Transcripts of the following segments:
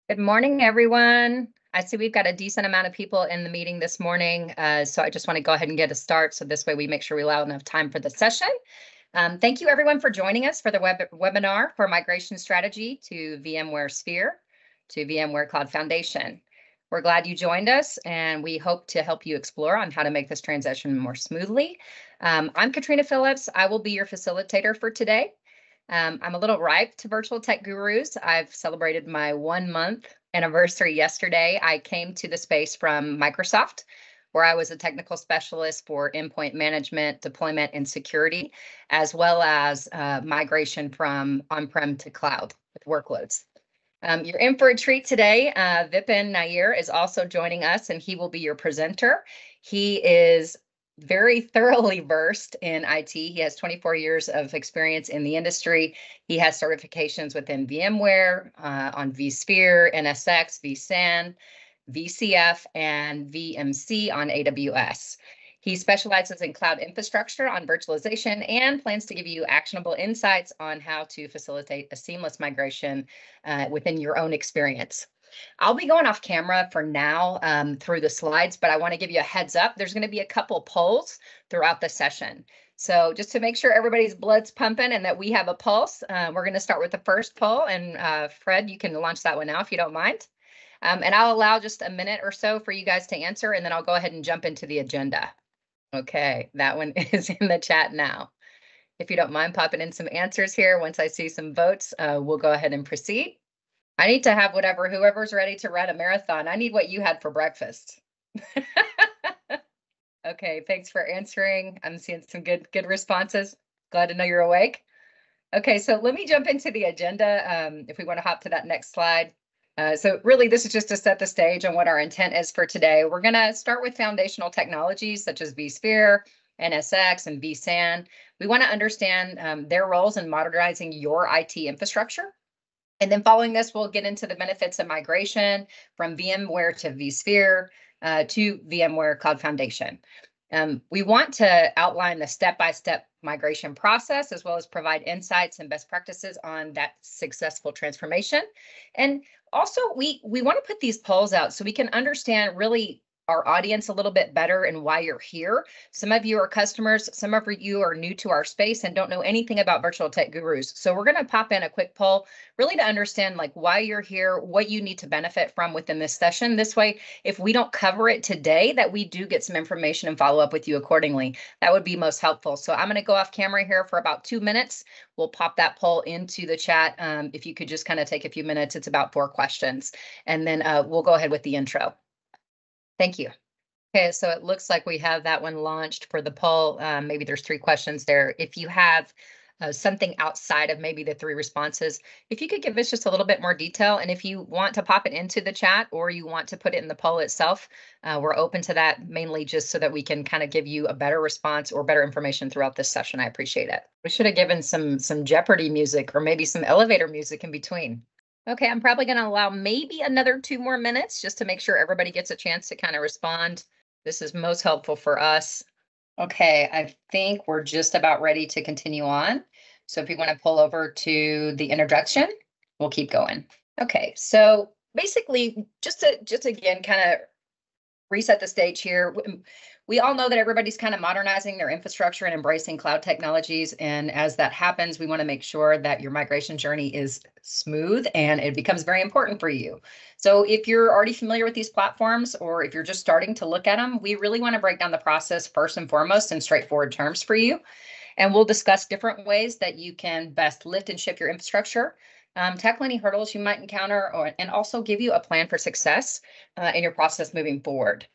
Good morning, everyone. I see we've got a decent amount of people in the meeting this morning, so I just want to go ahead and get a start. So this way we make sure we allow enough time for the session. Thank you, everyone, for joining us for the webinar for migration strategy to VMware Sphere to VMware Cloud Foundation. We're glad you joined us, and we hope to help you explore on how to make this transition more smoothly. I'm Katrina Phillips. I will be your facilitator for today. I'm a little ripe to virtual tech gurus. I've celebrated my 1-month anniversary yesterday. I came to the space from Microsoft, where I was a technical specialist for endpoint management, deployment, and security, as well as migration from on-prem to cloud with workloads. You're in for a treat today. Vipin Nair is also joining us, and he will be your presenter. He is very thoroughly versed in IT. He has 24 years of experience in the industry. He has certifications within VMware, on vSphere, NSX, vSAN, VCF, and VMC on AWS. He specializes in cloud infrastructure on virtualization and plans to give you actionable insights on how to facilitate a seamless migration within your own experience. I'll be going off camera for now through the slides, but I want to give you a heads up. There's going to be a couple polls throughout the session. So just to make sure everybody's blood's pumping and that we have a pulse, we're going to start with the first poll. And Fred, you can launch that one now if you don't mind. And I'll allow just a minute or so for you guys to answer, and then I'll go ahead and jump into the agenda. Okay, that one is in the chat now. If you don't mind popping in some answers here, once I see some votes, we'll go ahead and proceed. I need to have whoever's ready to run a marathon. I need what you had for breakfast. Okay, thanks for answering. I'm seeing some good responses. Glad to know you're awake. Okay, so let me jump into the agenda if we want to hop to that next slide. So really, this is just to set the stage on what our intent is for today. We're going to start with foundational technologies such as vSphere, NSX, and vSAN. We want to understand their roles in modernizing your IT infrastructure. And then following this, we'll get into the benefits of migration from VMware to vSphere to VMware Cloud Foundation. We want to outline the step-by-step migration process, as well as provide insights and best practices on that successful transformation. And also, we want to put these polls out so we can understand really our audience a little bit better and why you're here. Some of you are customers, some of you are new to our space and don't know anything about virtual tech gurus. So we're going to pop in a quick poll really to understand like why you're here, what you need to benefit from within this session. This way, if we don't cover it today, that we do get some information and follow up with you accordingly. That would be most helpful. So I'm going to go off camera here for about 2 minutes. We'll pop that poll into the chat. If you could just kind of take a few minutes, it's about 4 questions. And then we'll go ahead with the intro. Thank you. Okay, so it looks like we have that one launched for the poll. Maybe there's 3 questions there. If you have something outside of maybe the 3 responses, if you could give us just a little bit more detail, and if you want to pop it into the chat or you want to put it in the poll itself, we're open to that, mainly just so that we can kind of give you a better response or better information throughout this session. I appreciate it. We should have given some Jeopardy music or maybe some elevator music in between. Okay, I'm probably going to allow maybe another 2 more minutes just to make sure everybody gets a chance to kind of respond. This is most helpful for us. Okay, I think we're just about ready to continue on. So if you want to pull over to the introduction, we'll keep going. Okay, so basically, just to again kind of reset the stage here. We all know that everybody's kind of modernizing their infrastructure and embracing cloud technologies. And as that happens, we want to make sure that your migration journey is smooth and it becomes very important for you. So if you're already familiar with these platforms, or if you're just starting to look at them, we really want to break down the process first and foremost in straightforward terms for you. And we'll discuss different ways that you can best lift and shift your infrastructure, tackle any hurdles you might encounter, and also give you a plan for success in your process moving forward.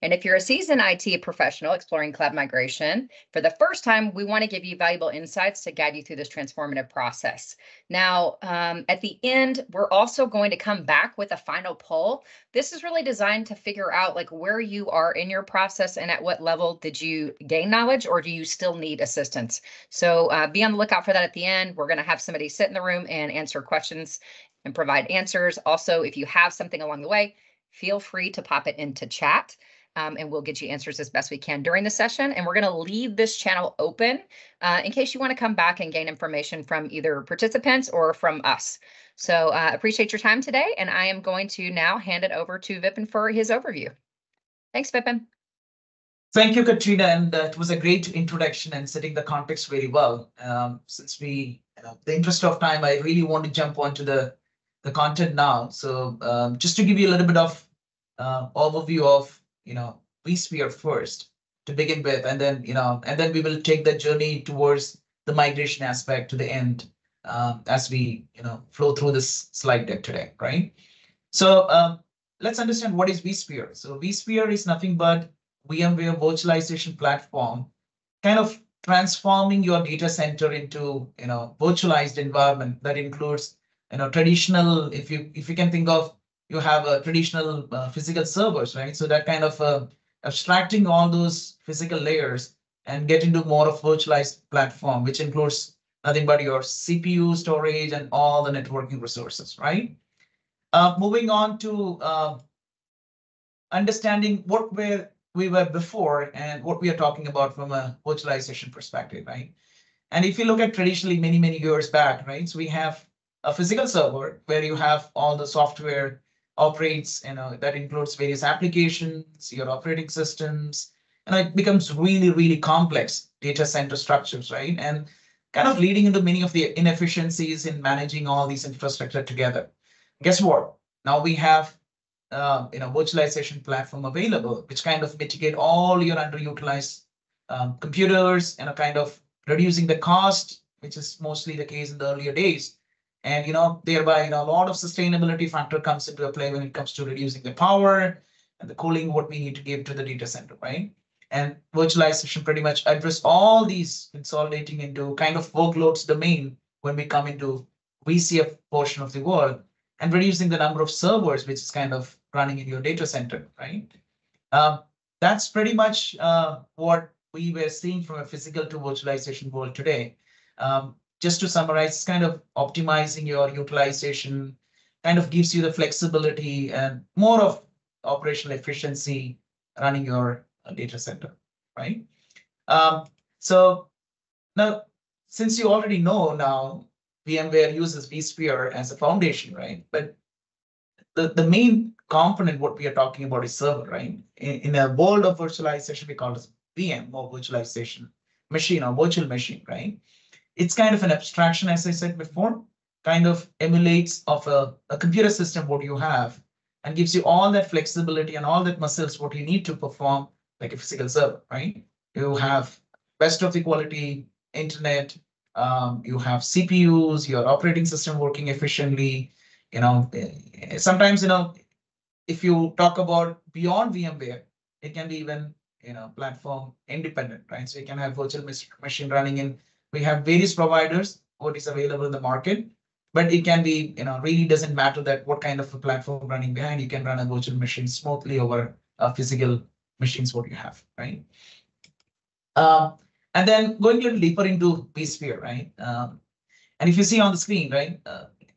And if you're a seasoned IT professional exploring cloud migration for the first time, we want to give you valuable insights to guide you through this transformative process. Now, at the end, we're also going to come back with a final poll. This is really designed to figure out like where you are in your process and at what level did you gain knowledge, or do you still need assistance? So be on the lookout for that at the end. We're going to have somebody sit in the room and answer questions and provide answers. Also, if you have something along the way, feel free to pop it into chat. And we'll get you answers as best we can during the session. And we're going to leave this channel open in case you want to come back and gain information from either participants or from us. So appreciate your time today, and I am going to now hand it over to Vipin for his overview. Thanks, Vipin. Thank you, Katrina, and it was a great introduction and setting the context very well. Since the interest of time, I really want to jump onto the content now. So just to give you a little bit of overview of vSphere first to begin with, and then we will take the journey towards the migration aspect to the end as we flow through this slide deck today, right? So let's understand what is vSphere. So vSphere is nothing but VMware virtualization platform, kind of transforming your data center into virtualized environment that includes traditional. If you can think of, you have a traditional physical servers, right? So that kind of abstracting all those physical layers and get into more of virtualized platform, which includes nothing but your CPU storage and all the networking resources, right? Moving on to understanding what we were before and what we are talking about from a virtualization perspective, right? And if you look at traditionally many years back, right? So we have a physical server where you have all the software operates, that includes various applications, your operating systems, and it becomes really complex data center structures, right? And kind of leading into many of the inefficiencies in managing all these infrastructure together. Guess what? Now we have virtualization platform available, which kind of mitigate all your underutilized computers and kind of reducing the cost, which is mostly the case in the earlier days. And thereby a lot of sustainability factor comes into play when it comes to reducing the power and the cooling what we need to give to the data center, right? And virtualization pretty much address all these, consolidating into kind of workloads domain when we come into VCF portion of the world, and reducing the number of servers, which is kind of running in your data center, right? That's pretty much what we were seeing from a physical to virtualization world today. Just to summarize, it's kind of optimizing your utilization, kind of gives you the flexibility and more of operational efficiency running your data center, right? So now, since you already know now, VMware uses vSphere as a foundation, right? But the main component what we are talking about is server, right? In a world of virtualization, we call it VM or virtualization machine or virtual machine, right? It's kind of an abstraction, as I said before, kind of emulates of a computer system what you have and gives you all that flexibility and all that muscles what you need to perform like a physical server, right? You have best of the quality internet, you have CPUs, your operating system working efficiently. Sometimes if you talk about beyond VMware, it can be even platform independent, right? So you can have virtual machine running in. We have various providers what is available in the market, but it can be really doesn't matter that what kind of a platform running behind. You can run a virtual machine smoothly over physical machines what you have, right? And then going a little deeper into vSphere, right? And if you see on the screen, right,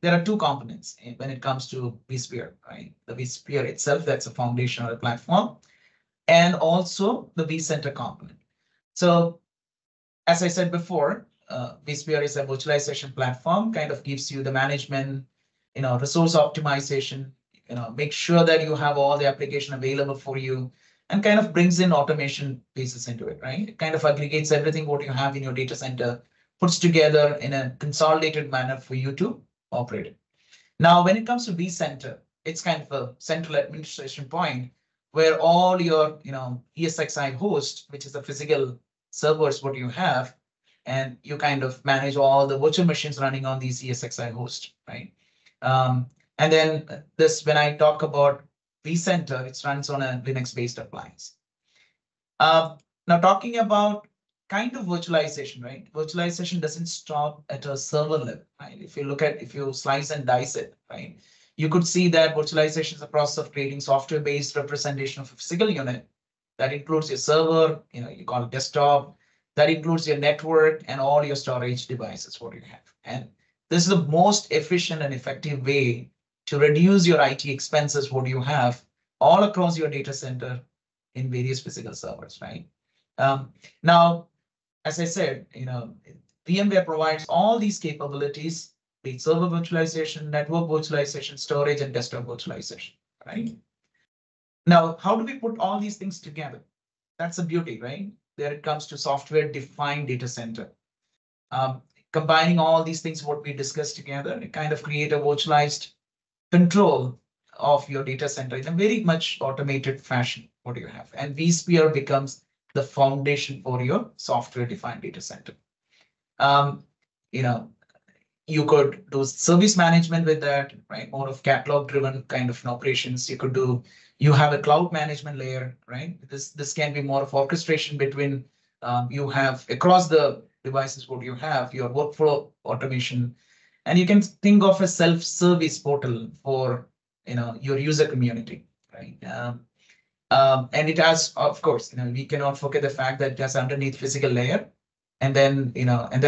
there are two components when it comes to vSphere, right? The vSphere itself, that's a foundation or a platform, and also the vCenter component. So as I said before, vSphere is a virtualization platform, kind of gives you the management, resource optimization, make sure that you have all the application available for you, and kind of brings in automation pieces into it, right? It kind of aggregates everything what you have in your data center, puts together in a consolidated manner for you to operate it. Now, when it comes to vCenter, it's kind of a central administration point where all your ESXi host, which is the physical servers what you have, and you kind of manage all the virtual machines running on these ESXi hosts, right? And then this, when I talk about vCenter, it runs on a Linux-based appliance. Now talking about kind of virtualization, right? Virtualization doesn't stop at a server level, right? If you slice and dice it, right? You could see that virtualization is a process of creating software-based representation of a physical unit that includes your server, you call it desktop, that includes your network and all your storage devices, what you have. And this is the most efficient and effective way to reduce your IT expenses, what you have all across your data center in various physical servers, right? Now, as I said, VMware provides all these capabilities be it server virtualization, network virtualization, storage, and desktop virtualization, right? Now, how do we put all these things together? That's the beauty, right? There it comes to software-defined data center. Combining all these things, what we discussed together, it kind of create a virtualized control of your data center in a very much automated fashion. What do you have? And vSphere becomes the foundation for your software-defined data center. You know, you could do service management with that, right? More of catalog-driven kind of operations. You have a cloud management layer, right? This can be more of orchestration between you have across the devices what you have, your workflow automation, and you can think of a self-service portal for your user community, right? And it has, of course, we cannot forget the fact that it has underneath physical layer, and then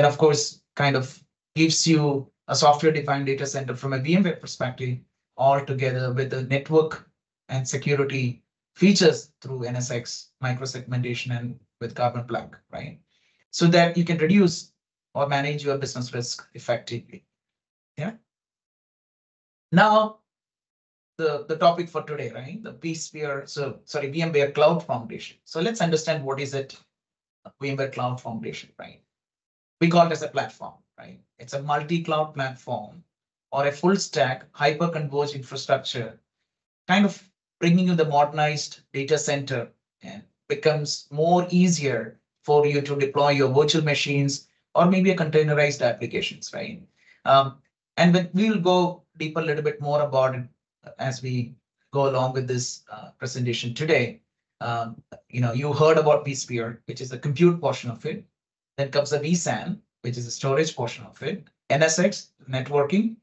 of course kind of gives you a software-defined data center from a VMware perspective, all together with the network and security features through NSX, microsegmentation, and with Carbon Plug, right? So that you can reduce or manage your business risk effectively. Yeah. Now, the topic for today, right? The vSphere, VMware Cloud Foundation. So let's understand what is it, VMware Cloud Foundation, right? We call it as a platform, right? It's a multi-cloud platform or a full stack hyper-converged infrastructure, kind of bringing you the modernized data center, and becomes more easier for you to deploy your virtual machines or maybe a containerized applications, right? And we'll go deeper a little bit more about it as we go along with this presentation today. You heard about vSphere, which is the compute portion of it. Then comes the vSAN, which is the storage portion of it, NSX, networking,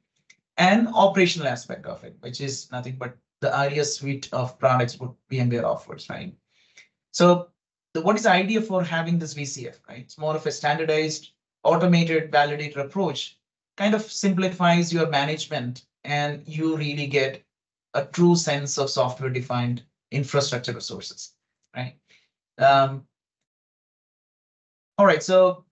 and operational aspect of it, which is nothing but the ARIA suite of products what VMware offers, right? So what is the idea for having this VCF, right? It's more of a standardized, automated, validated approach, kind of simplifies your management, and you really get a true sense of software-defined infrastructure resources, right? All right, so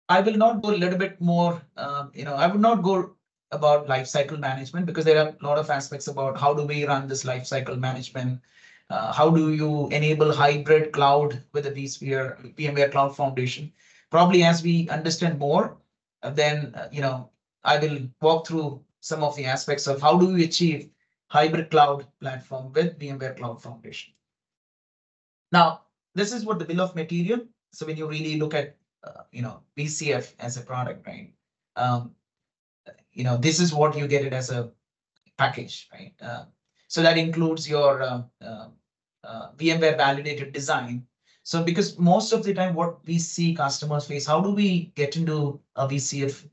I will not go a little bit more, I would not go about lifecycle management because there are a lot of aspects about how do we run this lifecycle management, how do you enable hybrid cloud with the vSphere, VMware Cloud Foundation. Probably as we understand more, then I will walk through some of the aspects of how do we achieve hybrid cloud platform with VMware Cloud Foundation. Now, this is what the bill of material. So when you really look at VCF as a product, right? This is what you get it as a package, right? So that includes your VMware validated design. So because most of the time what we see customers face, how do we get into a VCF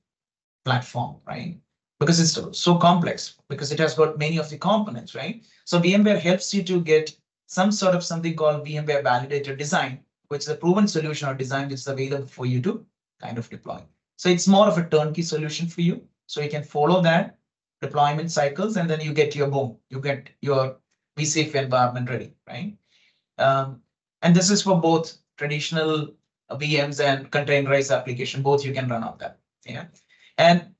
platform, right? Because it's so complex, because it has got many of the components, right? So VMware helps you to get some sort of something called VMware validated design, which is a proven solution or design which is available for you to kind of deploy. So it's more of a turnkey solution for you. So you can follow that deployment cycles, and then you get your boom, you get your VCF environment ready, right? And this is for both traditional VMs and containerized application, both you can run on that. Yeah. And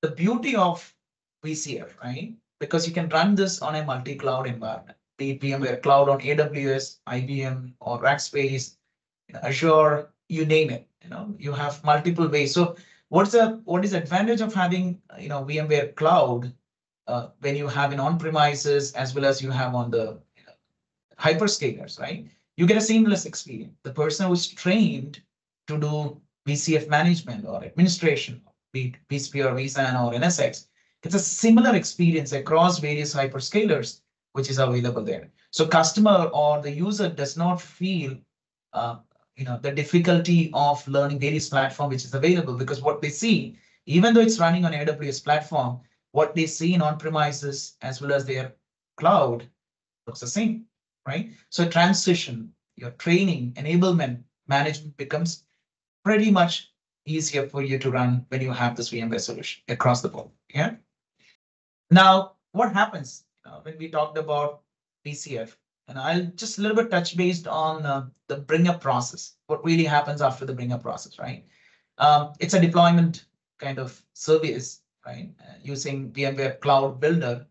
the beauty of VCF, right? Because you can run this on a multi-cloud environment, be it VMware Cloud on AWS, IBM, or Rackspace, Azure, you name it. You have multiple ways. So what is the advantage of having VMware Cloud when you have an on-premises as well as you have on the hyperscalers, right? You get a seamless experience. The person who is trained to do VCF management or administration, be it vSphere, vSAN, or NSX, it's a similar experience across various hyperscalers, which is available there. So customer or the user does not feel the difficulty of learning various platform which is available, because what they see, even though it's running on AWS platform, what they see in on-premises as well as their cloud looks the same, right? So transition, your training, enablement, management becomes pretty much easier for you to run when you have this VMware solution across the board. Yeah. Now, what happens when we talked about VCF? And I'll just a little bit touch based on the bring up process. What really happens after the bring up process, right? It's a deployment kind of service, right? Using VMware Cloud Builder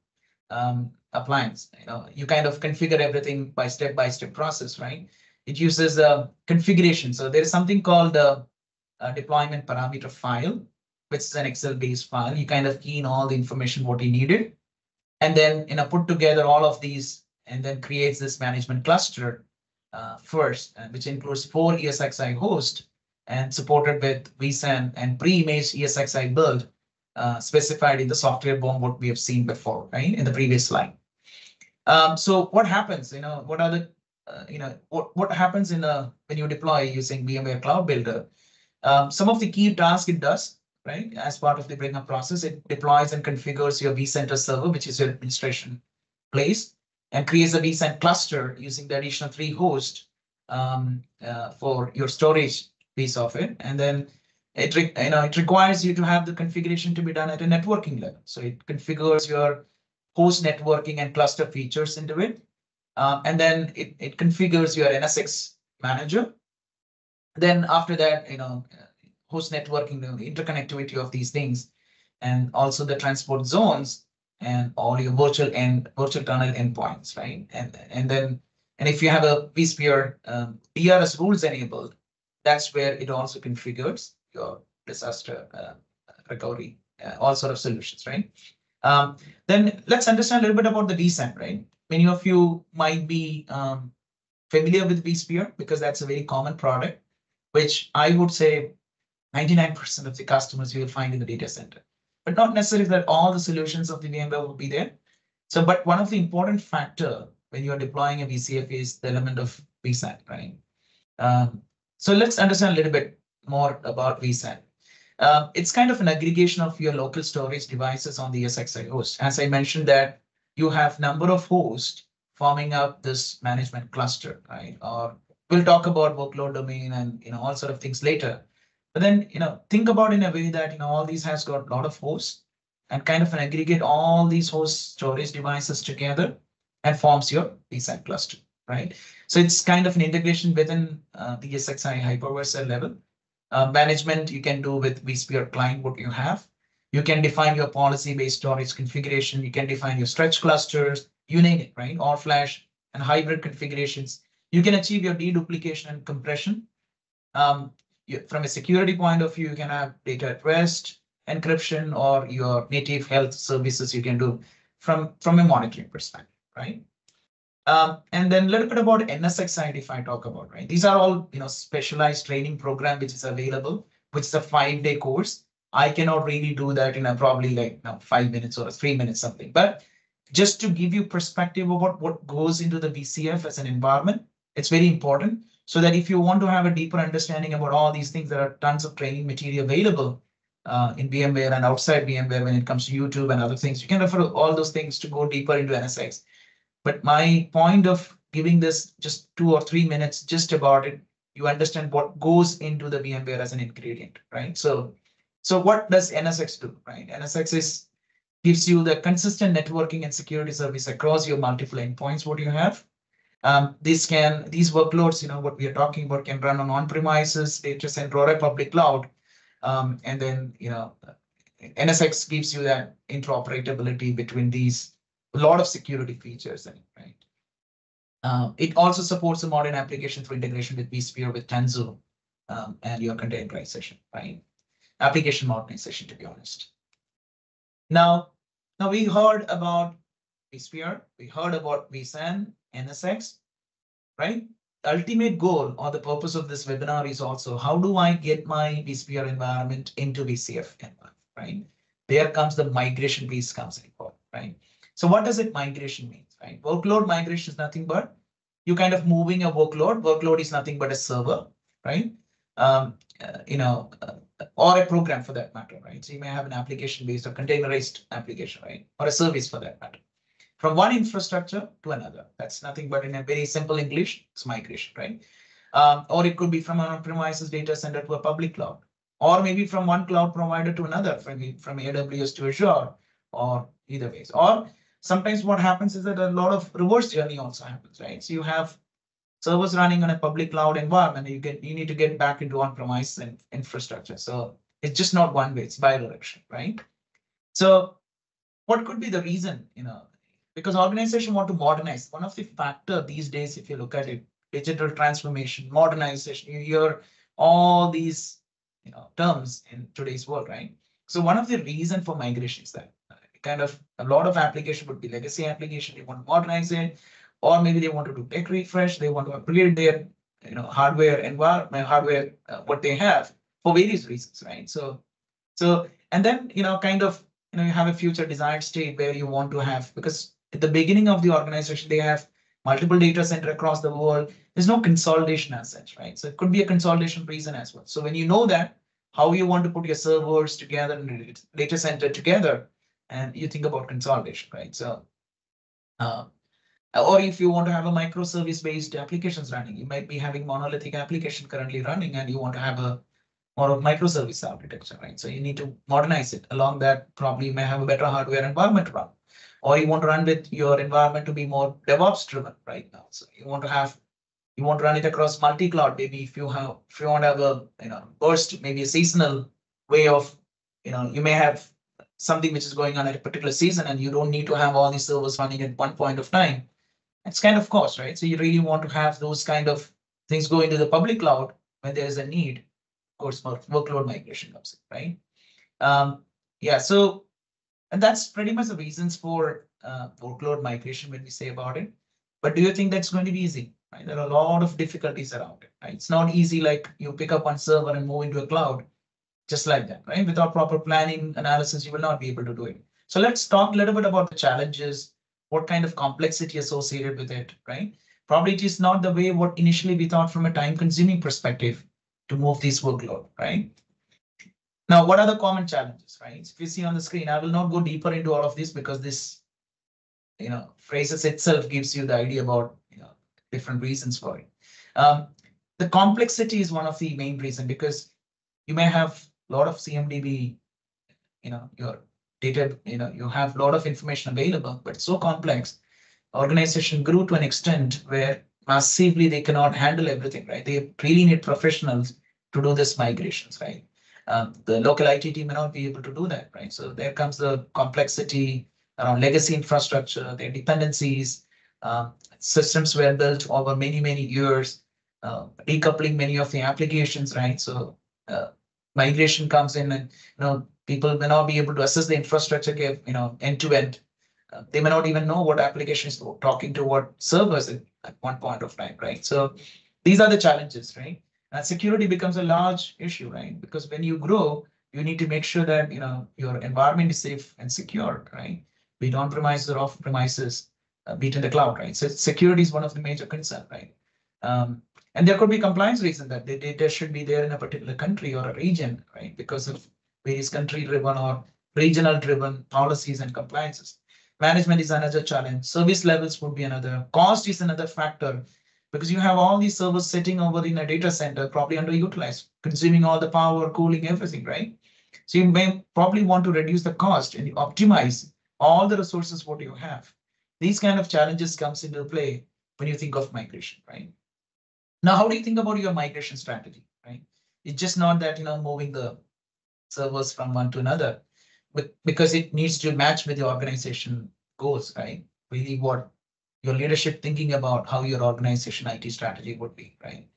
appliance. You kind of configure everything by step process, right? It uses a configuration. So there is something called a deployment parameter file, which is an Excel-based file. You kind of key in all the information what you needed, and then put together all of these, and then creates this management cluster first, which includes 4 ESXi hosts and supported with vSAN and pre-imaged ESXi build specified in the software bomb what we have seen before, right, in the previous slide. So what happens? What are the what happens when you deploy using VMware Cloud Builder? Some of the key tasks it does, right? As part of the bring up process, it deploys and configures your vCenter server, which is your administration place, and creates a vSAN cluster using the additional 3 hosts for your storage piece of it. And then it requires you to have the configuration to be done at a networking level. So it configures your host networking and cluster features into it. And then it configures your NSX manager. Then after that, host networking, the interconnectivity of these things, and also the transport zones and all your virtual tunnel endpoints, right? And if you have a vSphere DRS rules enabled, that's where it also configures your disaster recovery, all sort of solutions, right? Then let's understand a little bit about the vSAN, right? Many of you might be familiar with vSphere because that's a very common product, which I would say 99% of the customers you will find in the data center, but not necessarily that all the solutions of the VMware will be there. So, but one of the important factor when you are deploying a VCF is the element of vSAN, right? So let's understand a little bit more about vSAN. It's kind of an aggregation of your local storage devices on the ESXi host. As I mentioned that you have number of hosts forming up this management cluster, right? Or we'll talk about workload domain and all sort of things later. But then think about in a way that all these has got a lot of hosts and kind of an aggregate all these host storage devices together and forms your vSAN cluster, right? So it's kind of an integration within the ESXi hypervisor level. Management you can do with vSphere client what you have. You can define your policy-based storage configuration. You can define your stretch clusters, you name it, right? All flash and hybrid configurations. You can achieve your deduplication and compression. From a security point of view, you can have data at rest, encryption, or your native health services you can do from a monitoring perspective, right? And then a little bit about NSX side, if I talk about, right? These are all specialized training program which is available, which is a 5-day course. I cannot really do that in probably like 5 minutes or 3 minutes something. But just to give you perspective about what goes into the VCF as an environment, it's very important. So that if you want to have a deeper understanding about all these things, there are tons of training material available in VMware and outside VMware when it comes to YouTube and other things. You can refer all those things to go deeper into NSX. But my point of giving this just 2 or 3 minutes just about it, you understand what goes into the VMware as an ingredient, right? So what does NSX do, right? NSX gives you the consistent networking and security service across your multiple endpoints, what you have. These workloads, what we are talking about can run on-premises, data center, or a public cloud. And then, NSX gives you that interoperability between these, a lot of security features, right? It also supports a modern application for integration with vSphere, with Tanzu, and your containerization, right? Application modernization, to be honest. Now we heard about vSphere, we heard about vSAN, NSX, right? Ultimate goal or the purpose of this webinar is also how do I get my vSphere environment into VCF environment, right? There comes the migration piece comes in, right? So what does it migration mean, right? Workload migration is nothing but you kind of moving a workload. Workload is nothing but a server, right? Or a program for that matter, right? So you may have an application-based or containerized application, right? Or a service for that matter. From one infrastructure to another. That's nothing but in a very simple English, it's migration, right? Or it could be from an on-premises data center to a public cloud, or maybe from one cloud provider to another, from AWS to Azure, or either ways. Or sometimes what happens is that a lot of reverse journey also happens, right? So you have servers running on a public cloud environment, you need to get back into on-premise and infrastructure. So It's just not one way, it's bi-directional, right? So what could be the reason, because organization want to modernize. One of the factor these days, if you look at it, digital transformation, modernization, you hear all these terms in today's world, right? So one of the reason for migration is that kind of a lot of application would be legacy application. They want to modernize it, or maybe they want to do tech refresh. They want to upgrade their hardware environment, hardware what they have for various reasons, right? So and then kind of you have a future desired state where you want to have, because at the beginning of the organization they have multiple data center across the world. There's no consolidation as such, right? So it could be a consolidation reason as well. So when you know that, how you want to put your servers together and data center together, and you think about consolidation, right? So or if you want to have a microservice based applications running, you might be having monolithic application currently running and you want to have a more of microservice architecture, right? So you need to modernize it. Along that, probably you may have a better hardware environment to run, or you want to run with your environment to be more DevOps driven right now. So you want to run it across multi-cloud. Maybe if you want to have a burst, maybe a seasonal way of you may have something which is going on at a particular season, and you don't need to have all these servers running at one point of time. It's kind of cost, right? So you really want to have those kind of things go into the public cloud when there is a need. Of course, workload migration comes in, right? Yeah, so and that's pretty much the reasons for workload migration when we say about it. But do you think that's going to be easy? Right? There are a lot of difficulties around it. Right? It's not easy like you pick up one server and move into a cloud just like that, right? Without proper planning analysis, you will not be able to do it. So let's talk a little bit about the challenges, what kind of complexity associated with it, right? Probably it is not the way what initially we thought from a time-consuming perspective to move this workload, right? Now, what are the common challenges, right? If you see on the screen, I will not go deeper into all of this because this, phrases itself gives you the idea about, different reasons for it. The complexity is one of the main reasons, because you may have a lot of CMDB, your data, you have a lot of information available, but it's so complex. Organization grew to an extent where massively they cannot handle everything, right? They really need professionals to do this migrations, right? The local IT team may not be able to do that, right? So there comes the complexity around legacy infrastructure, their dependencies, systems were built over many, many years, decoupling many of the applications, right? So migration comes in, and people may not be able to assess the infrastructure, end to end. They may not even know what applications talking to what servers at one point of time, right? So these are the challenges, right? And security becomes a large issue, right? Because when you grow, you need to make sure that your environment is safe and secure, right? Be it on premises or off premises, be it in the cloud, right? So security is one of the major concerns, right? And there could be compliance reason that the data should be there in a particular country or a region, right? Because of various country-driven or regional-driven policies and compliances. Management is another challenge. Service levels would be another. Cost is another factor, because you have all these servers sitting over in a data center, probably underutilized, consuming all the power, cooling, everything, right? So you may probably want to reduce the cost and optimize all the resources what you have. These kind of challenges comes into play when you think of migration, right? Now, how do you think about your migration strategy, right? It's just not that, moving the servers from one to another, but because it needs to match with the organization goals, right? Really what your leadership thinking about how your organization IT strategy would be, right?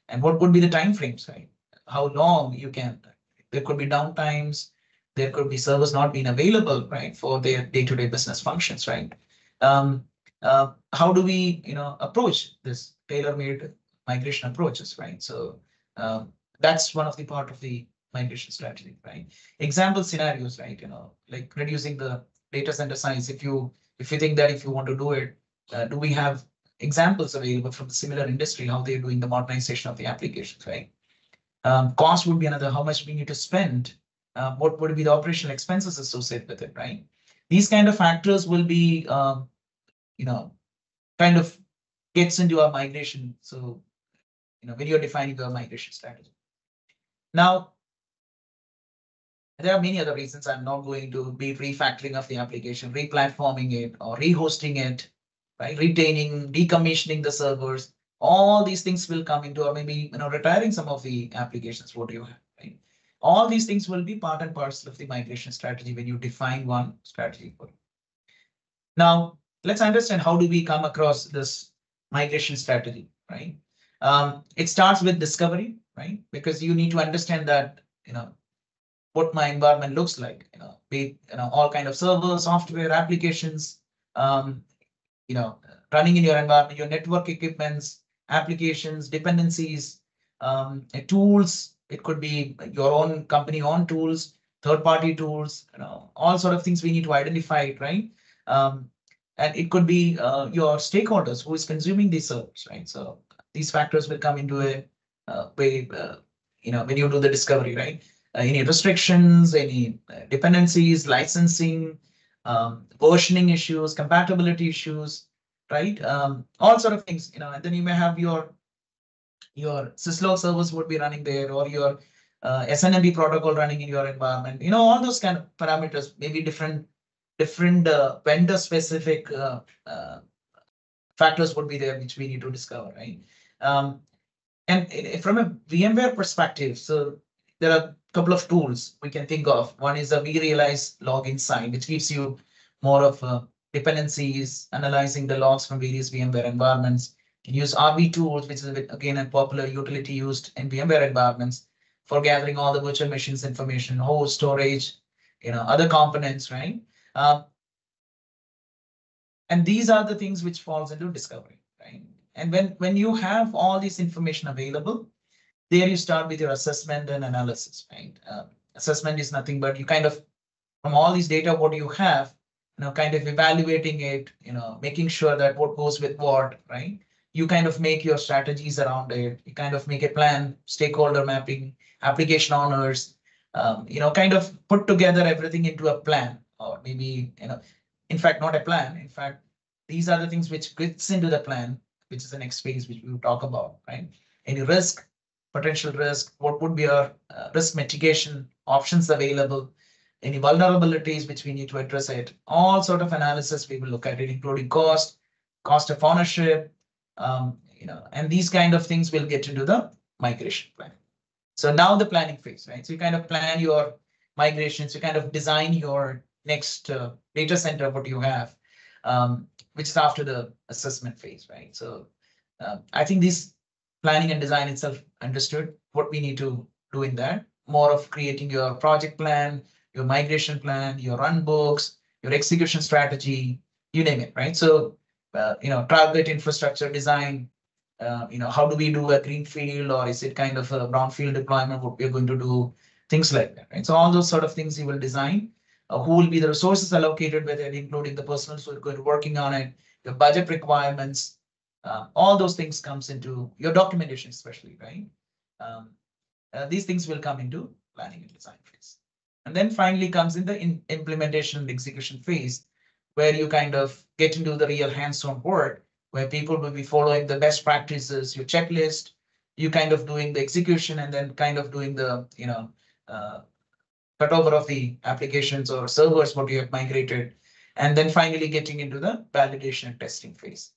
And what would be the time frames, right? How long you can, there could be downtimes, there could be servers not being available, right, for their day-to-day business functions, right? How do we, approach this tailor-made migration approaches, right? So that's one of the part of the migration strategy, right? Example scenarios, right? Like reducing the data center size. If you think that if you want to do it, do we have examples available from the similar industry, how they're doing the modernization of the applications, right? Cost would be another, how much we need to spend, what would be the operational expenses associated with it, right? These kind of factors will be, kind of gets into our migration. So, when you're defining your migration strategy. Now, there are many other reasons. I'm not going to be refactoring of the application, replatforming it, or rehosting it, right? Retaining, decommissioning the servers. All these things will come into, or maybe retiring some of the applications what you have, right? All these things will be part and parcel of the migration strategy when you define one strategy for it. Now, let's understand how do we come across this migration strategy, right? It starts with discovery, right? Because you need to understand that, what my environment looks like, be all kind of servers, software, applications, running in your environment, your network equipments, applications, dependencies, tools. It could be your own company own tools, third-party tools, all sort of things we need to identify it, right? And it could be your stakeholders who is consuming these servers, right? So these factors will come into a way, when you do the discovery, right? Any restrictions, any dependencies, licensing, versioning issues, compatibility issues, right? All sort of things, and then you may have your syslog servers would be running there, or your SNMP protocol running in your environment. All those kind of parameters, maybe different vendor specific factors would be there, which we need to discover, right? And from a VMware perspective, so there are a couple of tools we can think of. One is a vRealize log insight, which gives you more of dependencies, analyzing the logs from various VMware environments. You can use RV tools, which is again a popular utility used in VMware environments for gathering all the virtual machines information, host, storage, other components, right? And these are the things which falls into discovery, right? And when you have all this information available, there you start with your assessment and analysis, right? Assessment is nothing but you kind of, from all these data, what you have, kind of evaluating it, making sure that what goes with what, right? You kind of make your strategies around it. You kind of make a plan, stakeholder mapping, application owners, kind of put together everything into a plan, or maybe, in fact, not a plan. In fact, these are the things which fits into the plan, which is the next phase, which we will talk about, right? Any risk, potential risk, what would be our risk mitigation options available, any vulnerabilities which we need to address it, all sort of analysis we will look at it, including cost of ownership, and these kind of things will get into the migration plan. So now the planning phase, right? So you kind of plan your migrations, you kind of design your next data center, what you have, which is after the assessment phase, right? So I think this planning and design itself understood what we need to do in that, more of creating your project plan, your migration plan, your run books, your execution strategy, you name it, right? So, target infrastructure design, how do we do a greenfield, or is it kind of a brownfield deployment, what we're going to do, things like that, right? So all those sort of things you will design, who will be the resources allocated with it, including the personnel who are going to working on it, your budget requirements, all those things comes into your documentation, especially, right? These things will come into planning and design phase. And then finally comes in the implementation and execution phase, where you kind of get into the real hands-on work, where people will be following the best practices, your checklist, you kind of doing the execution, and then kind of doing the, cutover of the applications or servers, what you have migrated, and then finally getting into the validation and testing phase,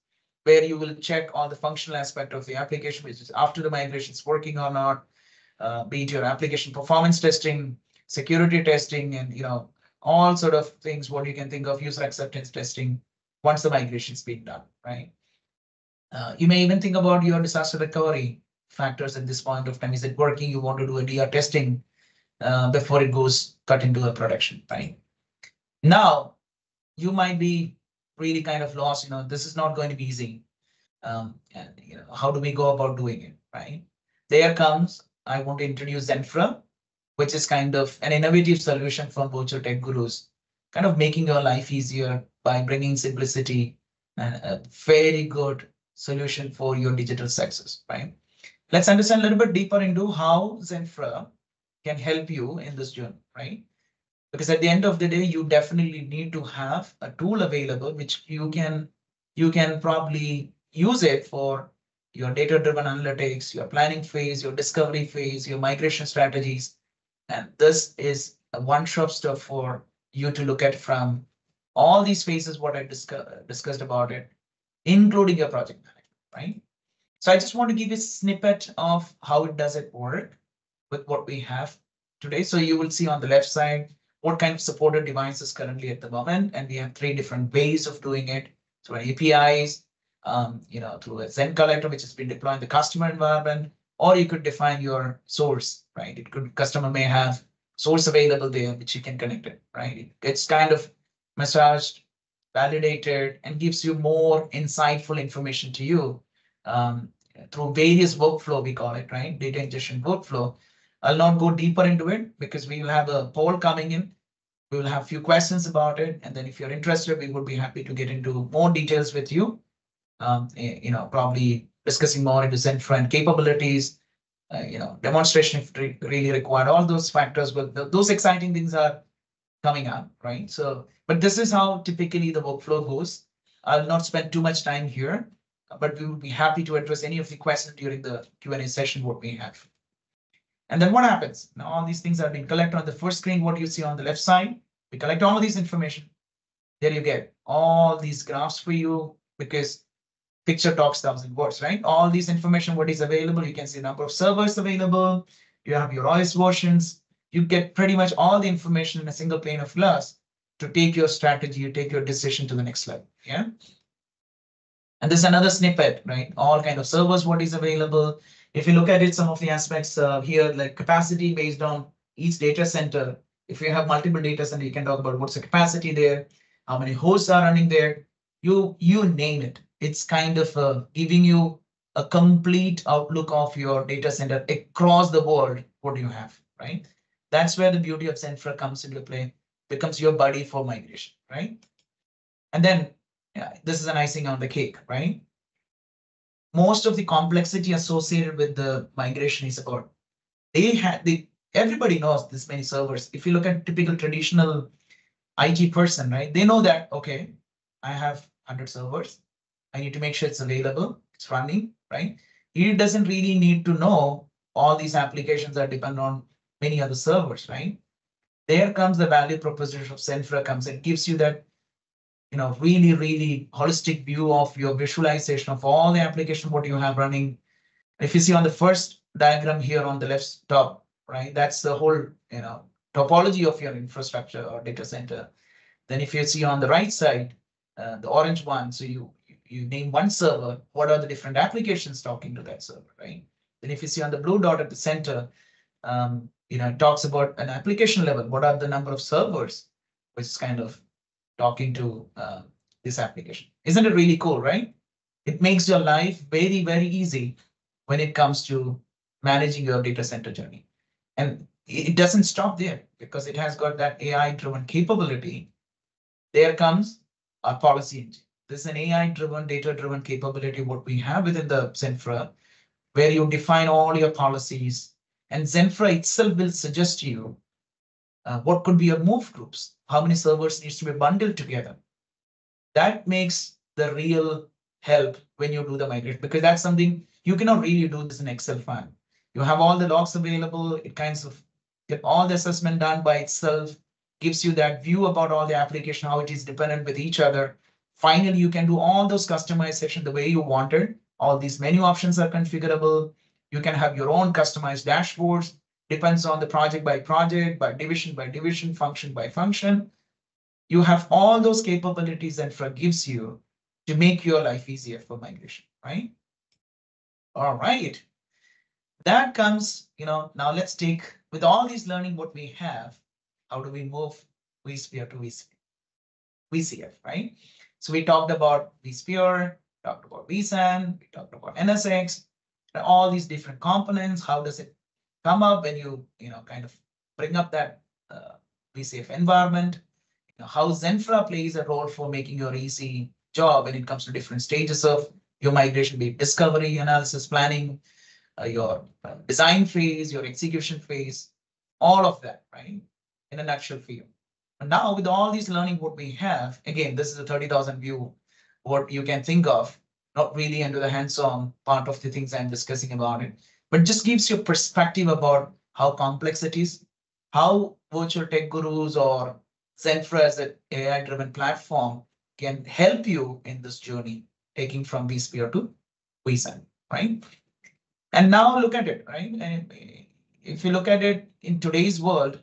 where you will check all the functional aspect of the application, which is after the migration is working or not, be it your application performance testing, security testing, and all sort of things what you can think of, user acceptance testing, once the migration is being done, right? You may even think about your disaster recovery factors at this point of time. Is it working? You want to do a DR testing before it goes cut into a production, right? Now, you might be really kind of lost, this is not going to be easy. And how do we go about doing it, right? There comes, I want to introduce ZENfra, which is kind of an innovative solution from virtual tech gurus, kind of making your life easier by bringing simplicity and a very good solution for your digital success, right? Let's understand a little bit deeper into how ZENfra can help you in this journey, right? Because at the end of the day, you definitely need to have a tool available which you can probably use it for your data-driven analytics, your planning phase, your discovery phase, your migration strategies. And this is a one-stop stop for you to look at from all these phases, what I discussed about it, including your project management, right? So I just want to give you a snippet of how it does it work with what we have today. So you will see on the left side what kind of supported devices currently at the moment, and we have 3 different ways of doing it through APIs, through a Zen collector which has been deployed in the customer environment, or you could define your source, right? It could customer may have source available there which you can connect it, right? It's kind of massaged, validated, and gives you more insightful information to you through various workflow, we call it, right? Data ingestion workflow. I'll not go deeper into it because we will have a poll coming in. We will have a few questions about it. And then if you're interested, we would be happy to get into more details with you. Probably discussing more into ZENfra and capabilities, demonstration if really required, all those factors, but those exciting things are coming up, right? So, but this is how typically the workflow goes. I'll not spend too much time here, but we would be happy to address any of the questions during the Q&A session, what we have. And then what happens? Now, all these things are being collected on the first screen. What you see on the left side, we collect all of these information. There you get all these graphs for you because picture talks 1,000 words, right? All these information, what is available, you can see the number of servers available. You have your OS versions. You get pretty much all the information in a single pane of glass to take your strategy, you take your decision to the next level. Yeah. And there's another snippet, right? All kind of servers, what is available. If you look at it, some of the aspects here, like capacity based on each data center. If you have multiple data centers, you can talk about what's the capacity there, how many hosts are running there. You name it. It's kind of giving you a complete outlook of your data center across the world. What do you have, right? That's where the beauty of ZENfra comes into play, becomes your buddy for migration, right? And then this is an icing on the cake, right? Most of the complexity associated with the migration is about everybody knows this many servers. If you look at typical traditional IT person, right? They know that, okay, I have 100 servers. I need to make sure it's available, it's running, right? He doesn't really need to know all these applications that depend on many other servers, right? There comes the value proposition of ZENfra comes and gives you that really, really holistic view of your visualization of all the application, what you have running. If you see on the first diagram here on the left top, right, that's the whole, topology of your infrastructure or data center. Then if you see on the right side, the orange one, so you name one server, what are the different applications talking to that server, right? Then if you see on the blue dot at the center, it talks about an application level. What are the number of servers, which is kind of talking to this application. Isn't it really cool, right? It makes your life very, very easy when it comes to managing your data center journey. And it doesn't stop there because it has got that AI-driven capability. There comes our policy engine. This is an AI-driven, data-driven capability, what we have within the ZENfra, where you define all your policies. And ZENfra itself will suggest to you what could be your move groups, how many servers needs to be bundled together. That makes the real help when you do the migration, because that's something you cannot really do this in Excel file. You have all the logs available. It kinds of get all the assessment done by itself, gives you that view about all the application, how it is dependent with each other. Finally, you can do all those customization the way you wanted. All these menu options are configurable. You can have your own customized dashboards. Depends on the project by project, by division, function by function. You have all those capabilities that ZENfra gives you to make your life easier for migration, right? All right. That comes, now let's take, with all these learning what we have, how do we move vSphere to VCF, right? So we talked about vSphere, talked about vSAN, we talked about NSX, all these different components. How does it come up when you kind of bring up that VCF environment? How ZENfra plays a role for making your easy job when it comes to different stages of your migration, be it discovery, analysis, planning, your design phase, your execution phase, all of that, right? In a nutshell for you. And now with all these learning what we have, again, this is a 30,000 view, what you can think of, not really into the hands-on part of the things I'm discussing about it, but just gives you perspective about how complex it is, how virtual tech gurus or ZENfra as an AI-driven platform can help you in this journey, taking from vSphere to vSAN, right? And now look at it, right? And if you look at it in today's world,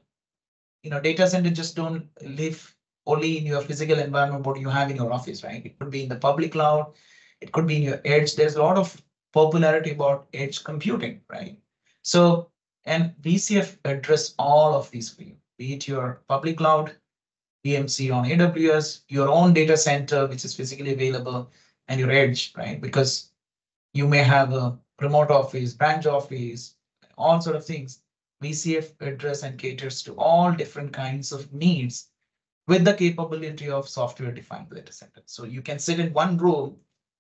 data centers just don't live only in your physical environment, what you have in your office, right? It could be in the public cloud, it could be in your edge. There's a lot of popularity about edge computing, right? So, and VCF address all of these for you, be it your public cloud, VMC on AWS, your own data center, which is physically available, and your edge, right? Because you may have a remote office, branch office, all sort of things. VCF address and caters to all different kinds of needs with the capability of software-defined data center. So you can sit in one room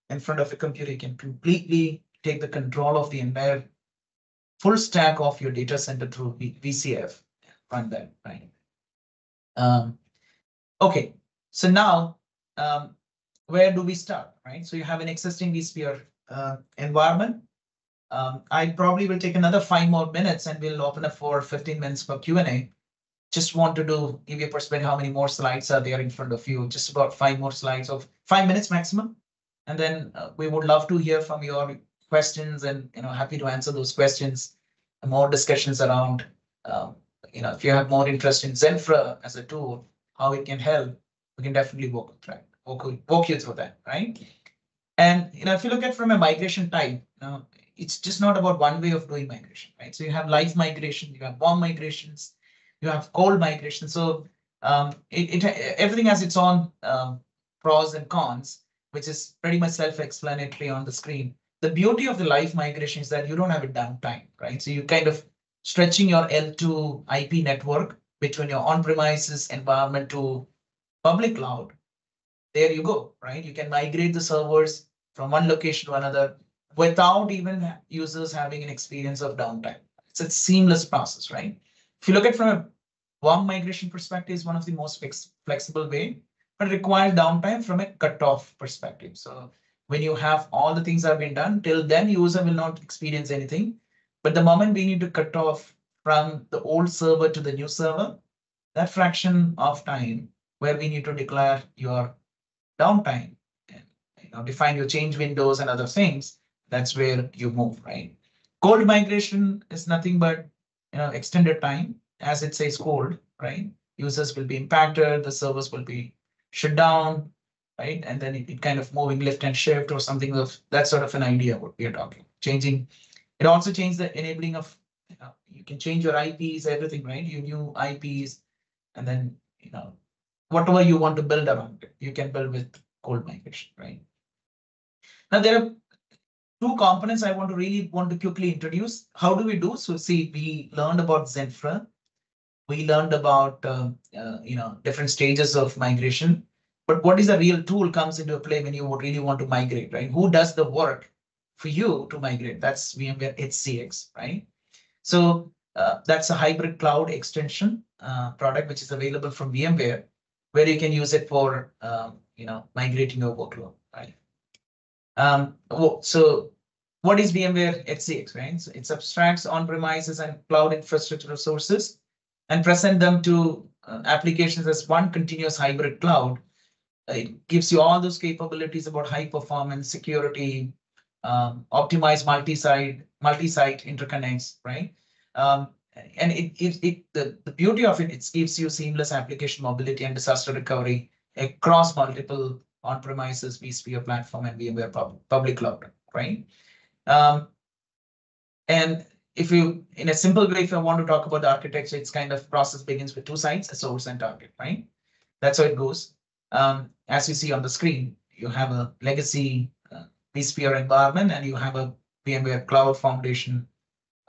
in front of a computer, you can completely take the control of the entire full stack of your data center through VCF, run that, right? Okay, so now where do we start, right? So you have an existing vSphere environment. I probably will take another 5 more minutes and we'll open up for 15 minutes for Q&A. Just wanted to give you a perspective how many more slides are there in front of you. Just about 5 more slides of 5 minutes maximum. And then we would love to hear from your questions and happy to answer those questions. More discussions around, if you have more interest in ZENfra as a tool, how it can help, we can definitely walk you through that, right? And if you look at from a migration type, it's just not about one way of doing migration, right? So you have live migration, you have warm migrations, you have cold migration. So everything has its own pros and cons, which is pretty much self-explanatory on the screen. The beauty of the live migration is that you don't have a downtime, right? So you kind of stretching your L2 IP network between your on-premises environment to public cloud. There you go, right? You can migrate the servers from one location to another without even users having an experience of downtime. It's a seamless process, right? If you look at from a warm migration perspective, is one of the most flexible way, but it requires downtime from a cutoff perspective. So when you have all the things have been done, till then user will not experience anything. But the moment we need to cut off from the old server to the new server, that fraction of time where we need to declare your downtime and define your change windows and other things, that's where you move, right? Cold migration is nothing but extended time, as it says cold, right? Users will be impacted, the servers will be shut down, right? And then it kind of moving lift and shift or something of that sort of an idea what we are talking. Changing, it also changed the enabling of, you can change your IPs, everything, right? Your new IPs, and then, whatever you want to build around it, you can build with cold migration, right? Now there are 2 components I really want to quickly introduce. How do we do? So see, we learned about ZENfra. We learned about different stages of migration. But what is the real tool comes into play when you really want to migrate, right? Who does the work for you to migrate? That's VMware HCX, right? So that's a hybrid cloud extension product which is available from VMware, where you can use it for migrating your workload, right? So what is VMware HCX, right? So it abstracts on-premises and cloud infrastructure resources and present them to applications as one continuous hybrid cloud. It gives you all those capabilities about high performance, security, optimized multi-site interconnects, right? And the beauty of it, it gives you seamless application mobility and disaster recovery across multiple on-premises vSphere platform and VMware public cloud, right? And if you, in a simple way, if I want to talk about the architecture, it's kind of process begins with 2 sites, a source and target, right? That's how it goes. As you see on the screen, you have a legacy vSphere environment and you have a VMware Cloud Foundation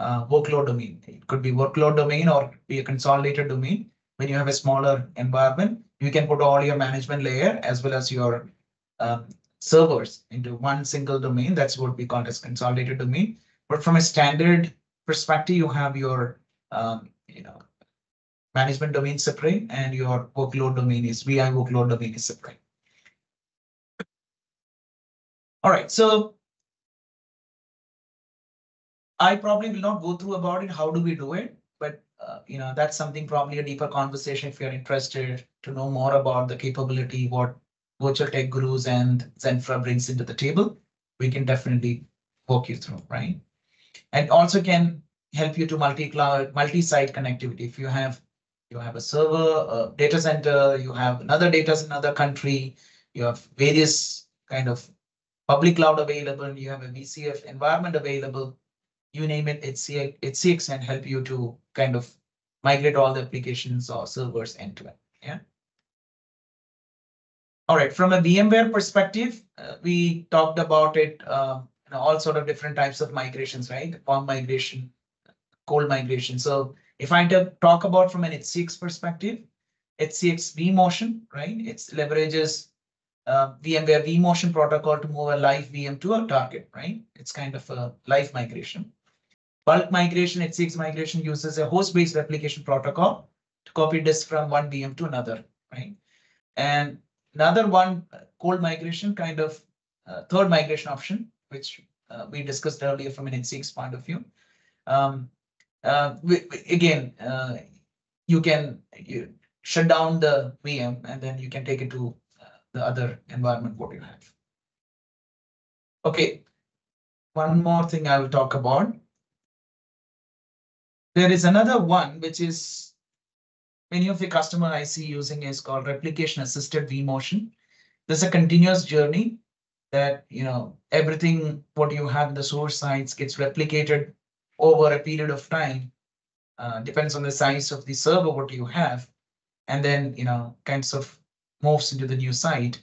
workload domain. It could be workload domain or be a consolidated domain. When you have a smaller environment, you can put all your management layer as well as your servers into one single domain. That's what we call as consolidated domain. But from a standard perspective, you have your management domain separate and your workload domain is VI workload domain is separate. All right, so I probably will not go through about it. How do we do it? But that's something probably a deeper conversation if you're interested to know more about the capability, what virtual tech gurus and ZENfra brings into the table. We can definitely walk you through, right? And also can help you to multi-cloud, multi-site connectivity. If you have a server, a data center, you have another data in another country, you have various kind of public cloud available, you have a VCF environment available, you name it, HCX can help you to kind of migrate all the applications or servers end to end. Yeah. All right, from a VMware perspective, we talked about it, all sort of different types of migrations, right? Warm migration, cold migration. So if I talk about from an HCX perspective, HCX vMotion, right? It leverages VMware vMotion protocol to move a live VM to a target, right? It's kind of a live migration. Bulk migration, HCX migration uses a host-based replication protocol to copy disk from one VM to another, right? And another one, cold migration, kind of third migration option, which we discussed earlier from an HCX point of view. You shut down the VM and then you can take it to the other environment what you have. Okay, one more thing I will talk about. There is another one which is many of the customer I see using is called replication assisted vMotion. There's a continuous journey that everything what you have in the source sites gets replicated over a period of time. Depends on the size of the server what you have, and then kinds of moves into the new site,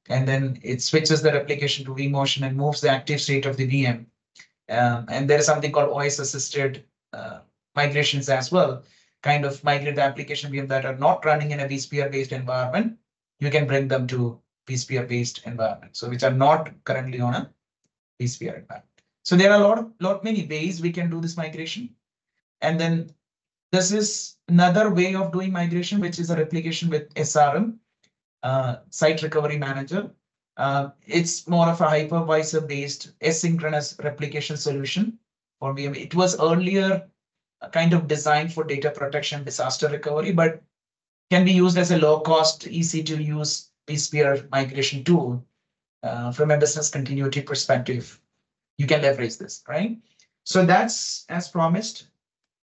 and then it switches the replication to vMotion and moves the active state of the VM. And there is something called OS assisted migrations as well. Kind of migrate the application VM that are not running in a vSphere based environment. You can bring them to vSphere based environment, so which are not currently on a vSphere environment. So there are many ways we can do this migration. And then this is another way of doing migration, which is a replication with SRM, Site Recovery Manager. It's more of a hypervisor based asynchronous replication solution for VM. It was earlier kind of designed for data protection, disaster recovery, but can be used as a low cost, easy to use vSphere migration tool from a business continuity perspective. You can leverage this, right? So that's as promised.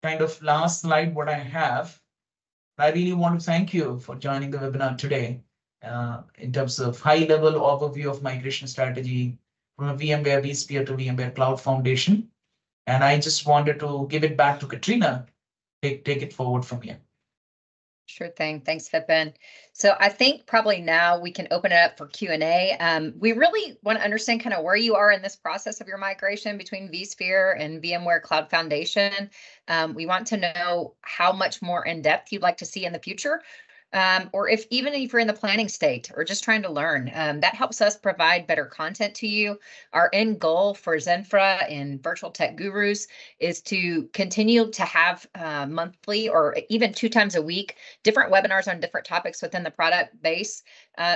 Kind of last slide what I have. I really want to thank you for joining the webinar today in terms of high-level overview of migration strategy from a VMware vSphere to VMware Cloud Foundation. And I just wanted to give it back to Katrina. Take it forward from here. Sure thing. Thanks, Vipin. So I think probably now we can open it up for Q&A. We really want to understand kind of where you are in this process of your migration between vSphere and VMware Cloud Foundation. We want to know how much more in depth you'd like to see in the future. Or if you're in the planning state or just trying to learn, that helps us provide better content to you. Our end goal for ZENfra and Virtual Tech Gurus is to continue to have monthly or even 2 times a week, different webinars on different topics within the product base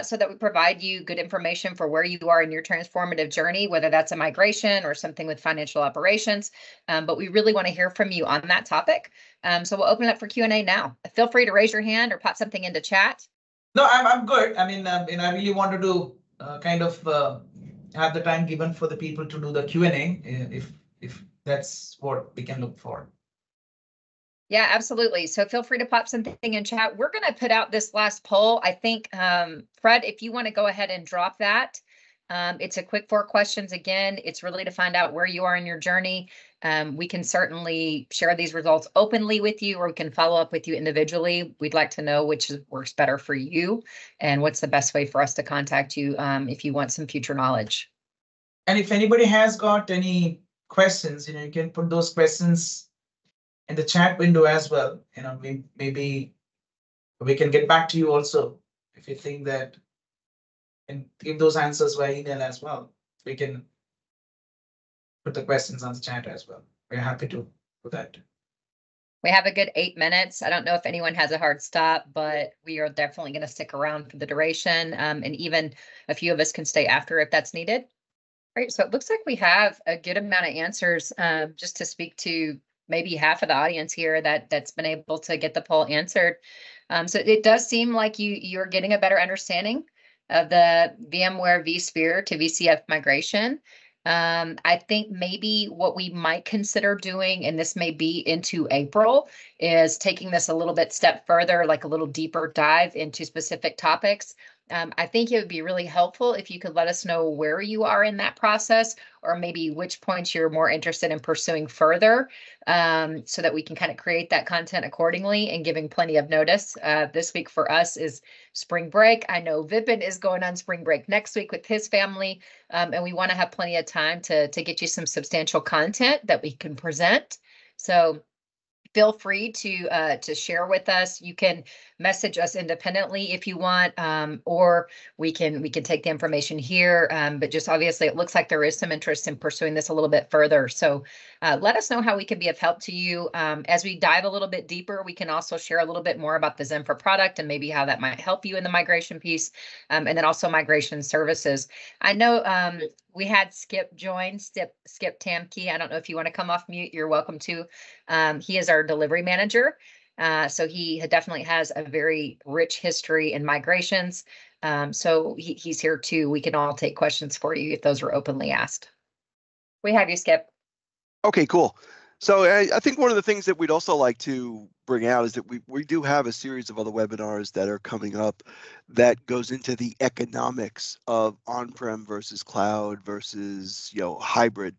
so that we provide you good information for where you are in your transformative journey, whether that's a migration or something with financial operations. But we really want to hear from you on that topic. So we'll open it up for Q&A now. Feel free to raise your hand or pop something into chat. No, I'm good. I mean, I really wanted to kind of have the time given for the people to do the Q&A if that's what we can look for. Yeah, absolutely. So feel free to pop something in chat. We're going to put out this last poll. I think, Fred, if you want to go ahead and drop that. It's a quick 4 questions. Again, it's really to find out where you are in your journey. We can certainly share these results openly with you, or we can follow up with you individually. We'd like to know which works better for you and what's the best way for us to contact you if you want some future knowledge. And if anybody has got any questions, you can put those questions in the chat window as well. Maybe we can get back to you also if you think that, and give those answers via email as well. We can put the questions on the chat as well. We're happy to do that. We have a good 8 minutes. I don't know if anyone has a hard stop, but we are definitely going to stick around for the duration. And even a few of us can stay after if that's needed. All right, so it looks like we have a good amount of answers just to speak to maybe half of the audience here that's been able to get the poll answered. So it does seem like you're getting a better understanding of the VMware vSphere to VCF migration. I think maybe what we might consider doing, and this may be into April, is taking this a little bit step further, like a little deeper dive into specific topics. I think it would be really helpful if you could let us know where you are in that process, or maybe which points you're more interested in pursuing further, so that we can kind of create that content accordingly and giving plenty of notice. This week for us is spring break. I know Vipin is going on spring break next week with his family, and we want to have plenty of time to get you some substantial content that we can present. So feel free to share with us. You can message us independently if you want, or we can take the information here. But just obviously, it looks like there is some interest in pursuing this a little bit further. So let us know how we can be of help to you. As we dive a little bit deeper, we can also share a little bit more about the ZENfra product and maybe how that might help you in the migration piece, and then also migration services. I know we had Skip join, Skip Tamke. I don't know if you want to come off mute. You're welcome to. He is our delivery manager. So he definitely has a very rich history in migrations. So he's here too. We can all take questions for you if those are openly asked. We have you, Skip. Okay, cool. So I think one of the things that we'd also like to bring out is that we do have a series of other webinars that are coming up that goes into the economics of on-prem versus cloud versus hybrid.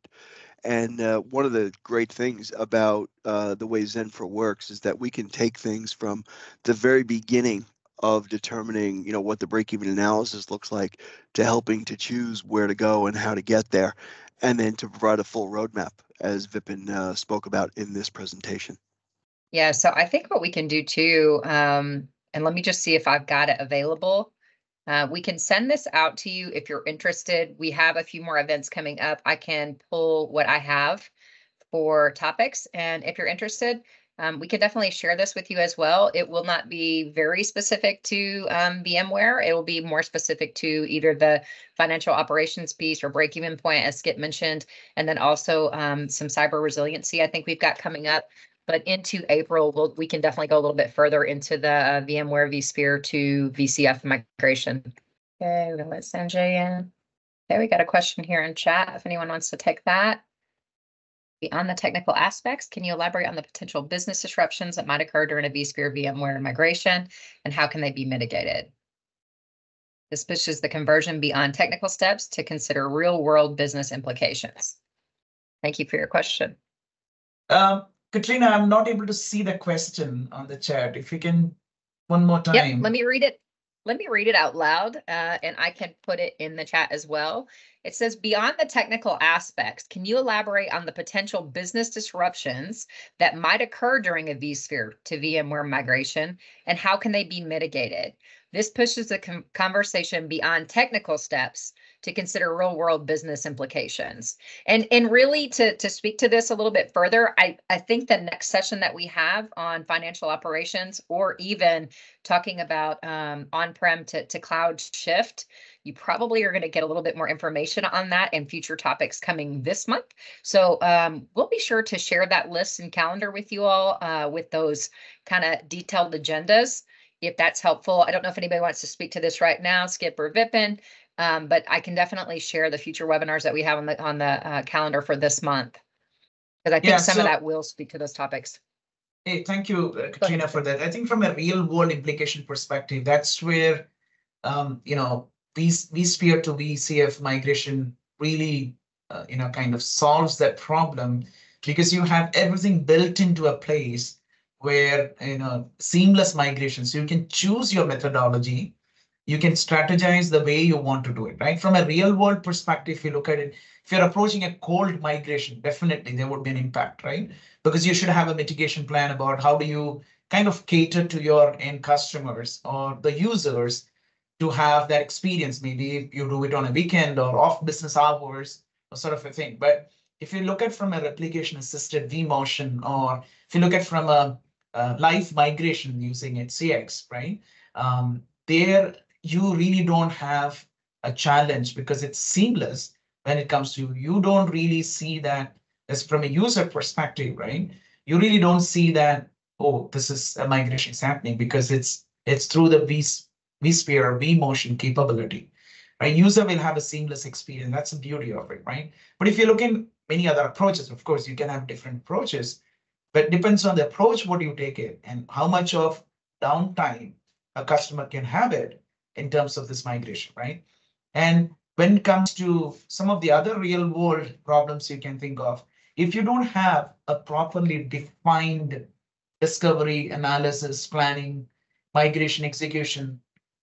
And one of the great things about the way ZENfra works is that we can take things from the very beginning of determining, what the break-even analysis looks like, to helping to choose where to go and how to get there, and then to provide a full roadmap, as Vipin spoke about in this presentation. Yeah, so I think what we can do too, and let me just see if I've got it available. We can send this out to you if you're interested. We have a few more events coming up. I can pull what I have for topics, and if you're interested, we can definitely share this with you as well. It will not be very specific to VMware. It will be more specific to either the financial operations piece or break-even point, as Skip mentioned, and then also some cyber resiliency I think we've got coming up. But into April, we can definitely go a little bit further into the VMware vSphere to VCF migration. Okay, we're gonna let Sanjay in. Okay, we got a question here in chat if anyone wants to take that. Beyond the technical aspects, can you elaborate on the potential business disruptions that might occur during a vSphere VMware migration, and how can they be mitigated? This pushes the conversion beyond technical steps to consider real-world business implications. Thank you for your question. Katrina, I'm not able to see the question on the chat. If you can, one more time. Yep, let me read it. Let me read it out loud, and I can put it in the chat as well. It says, beyond the technical aspects, can you elaborate on the potential business disruptions that might occur during a vSphere to VMware migration, and how can they be mitigated? This pushes the conversation beyond technical steps to consider real-world business implications. And really, to speak to this a little bit further, I think the next session that we have on financial operations, or even talking about on-prem to cloud shift, you probably are going to get a little bit more information on that in future topics coming this month. So we'll be sure to share that list and calendar with you all with those kind of detailed agendas, if that's helpful. I don't know if anybody wants to speak to this right now, Skip or Vipin, but I can definitely share the future webinars that we have on the calendar for this month, because I think some of that will speak to those topics. Hey, thank you, Katrina, for that. I think from a real world implication perspective, that's where vSphere to VCF migration really kind of solves that problem, because you have everything built into a place where seamless migration. So you can choose your methodology. You can strategize the way you want to do it, right? From a real world perspective, if you look at it, if you're approaching a cold migration, definitely there would be an impact, right? Because you should have a mitigation plan about how do you kind of cater to your end customers or the users to have that experience. Maybe you do it on a weekend or off business hours or sort of a thing. But if you look at from a replication assisted vMotion, or if you look at from a live migration using HCX, right? There you really don't have a challenge because it's seamless when it comes to you don't really see that as from a user perspective, right? You really don't see that, oh, this is a migration is happening, because it's through the vSphere or vMotion capability. right? User will have a seamless experience. That's the beauty of it, right? But if you look in many other approaches, of course, you can have different approaches, but it depends on the approach, what you take it, and how much of downtime a customer can have it in terms of this migration, right? And when it comes to some of the other real world problems you can think of, if you don't have a properly defined discovery, analysis, planning, migration, execution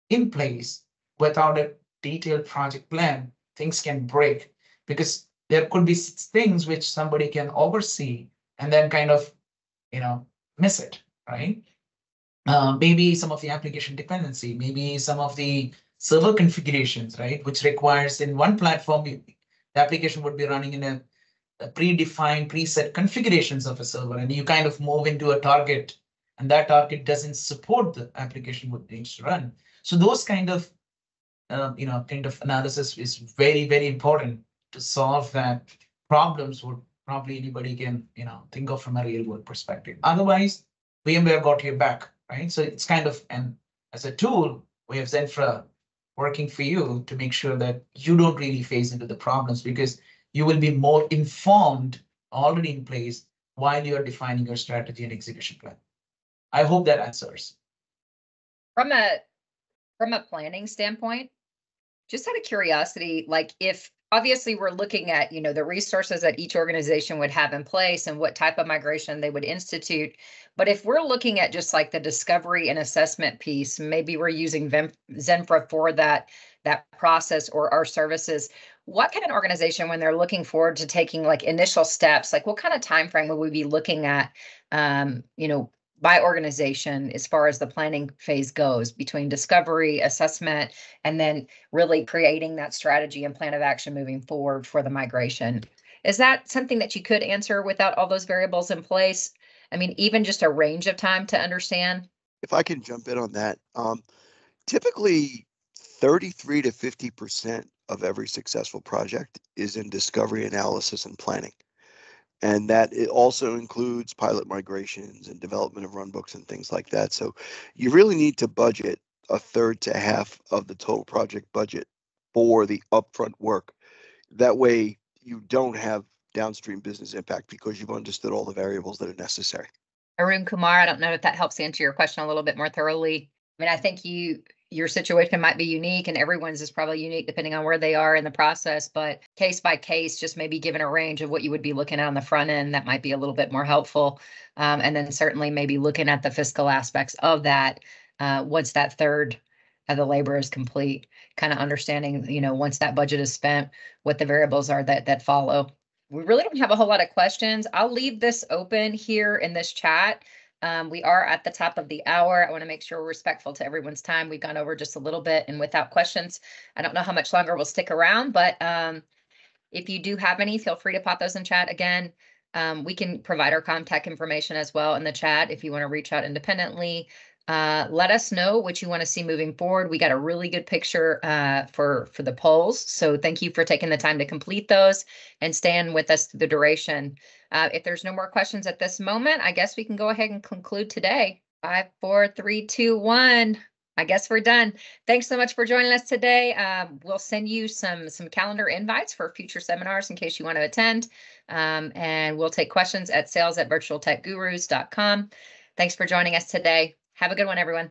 in place without a detailed project plan, things can break because there could be things which somebody can oversee and then kind of, miss it, right? Maybe some of the application dependency, maybe some of the server configurations, right? Which requires in one platform, the application would be running in a predefined preset configurations of a server, and you kind of move into a target and that target doesn't support the application what needs to run. So those kind of analysis is very, very important to solve that problems what probably anybody can, think of from a real world perspective. Otherwise, VMware got your back, right? So it's kind of, and as a tool, we have ZENfra working for you to make sure that you don't really face into the problems because you will be more informed already in place while you're defining your strategy and execution plan. I hope that answers. From a planning standpoint, just out of curiosity, like if obviously we're looking at, the resources that each organization would have in place and what type of migration they would institute. But if we're looking at just like the discovery and assessment piece, maybe we're using ZENfra for that process or our services. What can an organization, when they're looking forward to taking like initial steps, like what kind of time frame would we be looking at, by organization as far as the planning phase goes between discovery, assessment, and then really creating that strategy and plan of action moving forward for the migration? Is that something that you could answer without all those variables in place? I mean, even just a range of time to understand? If I can jump in on that, typically 33 to 50% of every successful project is in discovery, analysis, and planning. And that it also includes pilot migrations and development of runbooks and things like that. So you really need to budget a third to half of the total project budget for the upfront work. That way you don't have downstream business impact because you've understood all the variables that are necessary. Arun Kumar, I don't know if that helps answer your question a little bit more thoroughly. I mean, I think your situation might be unique and everyone's is probably unique depending on where they are in the process, but case by case, just maybe given a range of what you would be looking at on the front end, that might be a little bit more helpful. And then certainly maybe looking at the fiscal aspects of that, once that third of the labor is complete, kind of understanding, once that budget is spent, what the variables are that follow. We really don't have a whole lot of questions. I'll leave this open here in this chat. We are at the top of the hour. I want to make sure we're respectful to everyone's time. We've gone over just a little bit and without questions. I don't know how much longer we'll stick around, but if you do have any, feel free to pop those in chat again. We can provide our contact information as well in the chat if you want to reach out independently. Let us know what you want to see moving forward. We got a really good picture for the polls. So thank you for taking the time to complete those and staying with us through the duration. If there's no more questions at this moment, I guess we can go ahead and conclude today. 5, 4, 3, 2, 1. I guess we're done. Thanks so much for joining us today. We'll send you some calendar invites for future seminars in case you want to attend. And we'll take questions at sales@virtualtechgurus.com. Thanks for joining us today. Have a good one, everyone.